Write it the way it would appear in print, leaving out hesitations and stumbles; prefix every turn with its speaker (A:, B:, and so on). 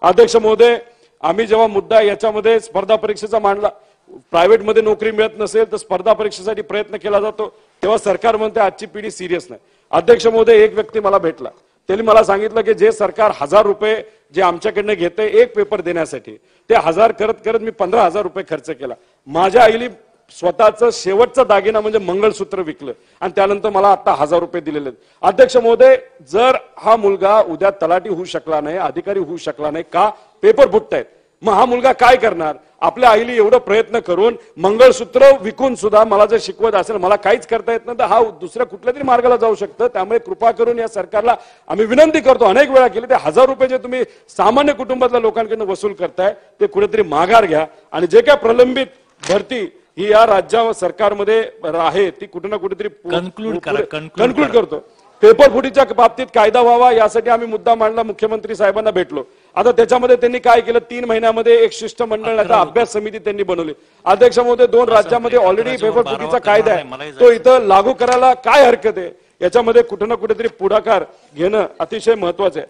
A: अध्यक्ष महोदय, आम्ही जेव्हा मुद्दा याच्यामध्ये स्पर्धा परीक्षेचा मांडला, प्रायव्हेट मध्ये नोकरी मिळत नसेल तर स्पर्धा परीक्षेसाठी प्रयत्न केला जातो, तेव्हा सरकार म्हणते आजची पिढी सिरियस नाही. अध्यक्ष महोदय, एक व्यक्ती मला भेटला, त्यांनी मला सांगितलं की जे सरकार 1000 रुपये जे आमच्याकडनं घेते एक पेपर देण्यासाठी, ते 1000 करत करत मी 15,000 रुपये खर्च केला. माझ्या आईली स्वतःचं शेवटचा दागिना म्हणजे मंगळसूत्र विकलं आणि त्यानंतर मला आता 1000 रुपये दिलेले. अध्यक्ष महोदय, जर हा मुलगा उद्या तलाठी होऊ शकला नाही, अधिकारी होऊ शकला नाही, का? पेपर फुटतायत. मग हा मुलगा काय करणार? आपल्या आईली एवढं प्रयत्न करून मंगळसूत्र विकून सुद्धा मला जर शिकवत असेल, मला काहीच करता येत नाही, तर हा दुसऱ्या कुठल्या तरी मार्गाला जाऊ शकतं. त्यामुळे कृपा करून या सरकारला आम्ही विनंती करतो, अनेक वेळा केली, ते 1000 रुपये जे तुम्ही सामान्य कुटुंबातल्या लोकांकडून वसूल करताय ते कुठेतरी माघार घ्या आणि जे काय प्रलंबित भरती ही या राज्या सरकारमध्ये आहे ती कुठे ना कुठेतरी कन्क्लूड करतो. पेपर फुटीच्या बाबतीत कायदा व्हावा यासाठी आम्ही मुद्दा मांडला, मुख्यमंत्री साहेबांना भेटलो. आता त्याच्यामध्ये त्यांनी काय केलं, 3 महिन्यामध्ये एक शिष्टमंडळाचा अभ्यास समिती त्यांनी बनवली. अध्यक्ष महोदय, 2 राज्यामध्ये ऑलरेडी पेपर फुटीचा कायदा आहे, तो इथं लागू करायला काय हरकत आहे? याच्यामध्ये कुठे ना कुठेतरी पुढाकार घेणं अतिशय महत्वाचं आहे.